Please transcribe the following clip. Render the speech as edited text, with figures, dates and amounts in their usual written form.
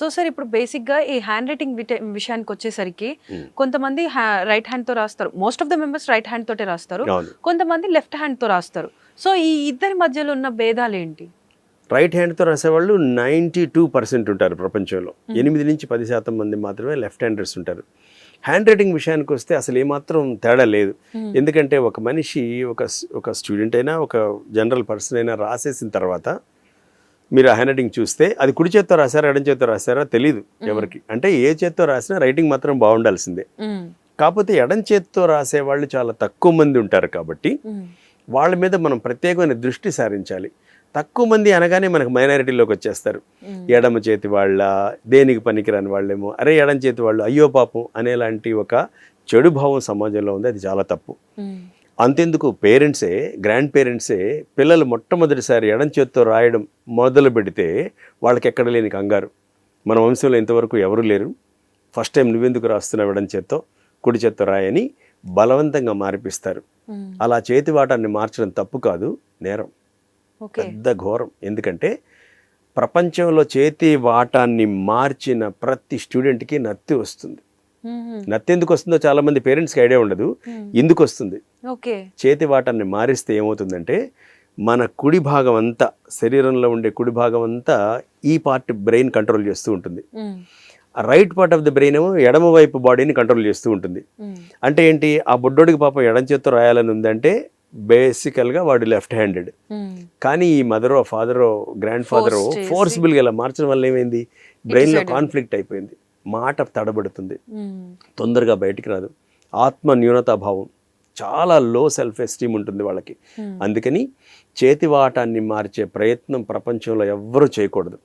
So sir ఇప్పుడు బేసిక్గా ఈ హ్యాండ్ రైటింగ్ విషయానికి వచ్చేసరికి కొంతమంది రైట్ హ్యాండ్తో రాస్తారు, most of the members right hand తోటే రాస్తారు, కొంతమంది లెఫ్ట్ హ్యాండ్తో రాస్తారు. సో ఈ ఇద్దరి మధ్యలో ఉన్న భేదాలు ఏంటి? రైట్ హ్యాండ్తో రాసేవాళ్ళు 92% ఉంటారు ప్రపంచంలో. 8-10% మంది మాత్రమే లెఫ్ట్ హ్యాండర్స్ ఉంటారు. హ్యాండ్ రైటింగ్ విషయానికి వస్తే అసలు ఏమాత్రం తేడా లేదు. ఎందుకంటే ఒక మనిషి ఒక స్టూడెంట్ అయినా ఒక జనరల్ పర్సన్ అయినా రాసేసిన తర్వాత మీరు ఆ హ్యాండ్ రైటింగ్ చూస్తే అది కుడి చేత్తో రాశారా ఎడం చేత్తో రాశారా తెలీదు ఎవరికి. అంటే ఏ చేత్తో రాసినా రైటింగ్ మాత్రం బాగుండాల్సిందే. కాకపోతే ఎడం చేత్తో రాసే వాళ్ళు చాలా తక్కువ మంది ఉంటారు కాబట్టి వాళ్ళ మీద మనం ప్రత్యేకమైన దృష్టి సారించాలి. తక్కువ మంది అనగానే మనకు మైనారిటీలోకి వచ్చేస్తారు. ఎడమ చేతి వాళ్ళ, దేనికి పనికిరాని వాళ్ళేమో, అరే ఎడం చేతి వాళ్ళు అయ్యో పాపం అనేలాంటి ఒక చెడు భావం సమాజంలో ఉంది. అది చాలా తప్పు. అంతెందుకు పేరెంట్సే, గ్రాండ్ పేరెంట్సే పిల్లలు మొట్టమొదటిసారి ఎడం చేత్తో రాయడం మొదలు పెడితే వాళ్ళకి ఎక్కడ లేని కంగారు. మన వంశంలో ఇంతవరకు ఎవరు లేరు, ఫస్ట్ టైం నువ్వెందుకు రాస్తున్నావు ఎడం చేత్తో, కుడి చేత్తో రాయని బలవంతంగా మార్పిస్తారు. అలా చేతి వాటాన్ని మార్చడం తప్పు కాదు, నేరం, పెద్ద ఘోరం. ఎందుకంటే ప్రపంచంలో చేతి వాటాన్ని మార్చిన ప్రతి స్టూడెంట్కి నత్తి వస్తుంది. నత్తి ఎందుకు వస్తుందో చాలా మంది పేరెంట్స్కి ఐడియా ఉండదు. ఎందుకు వస్తుంది? చేతి వాటాన్ని మారిస్తే ఏమవుతుందంటే మన కుడి భాగం అంతా, శరీరంలో ఉండే కుడి భాగం అంతా ఈ పార్ట్ బ్రెయిన్ కంట్రోల్ చేస్తూ ఉంటుంది. Right part of the brain ఏమో ఎడమ వైపు బాడీని కంట్రోల్ చేస్తూ ఉంటుంది. అంటే ఏంటి, ఆ బుడ్డోడికి పాపం ఎడం చేత్తో రాయాలని ఉందంటే బేసికల్గా వాడు లెఫ్ట్ హ్యాండెడ్. కానీ ఈ మదరో ఫాదరో గ్రాండ్ ఫాదరో ఫోర్స్బుల్గా ఇలా మార్చడం వల్ల ఏమైంది, బ్రెయిన్లో కాన్ఫ్లిక్ట్ అయిపోయింది, మాట తడబడుతుంది, తొందరగా బయటికి రాదు, ఆత్మ న్యూనతాభావం, చాలా లో సెల్ఫ్ ఎస్టీమ్ ఉంటుంది వాళ్ళకి. అందుకని చేతి వాటాన్ని మార్చే ప్రయత్నం ప్రపంచంలో ఎవ్వరూ చేయకూడదు.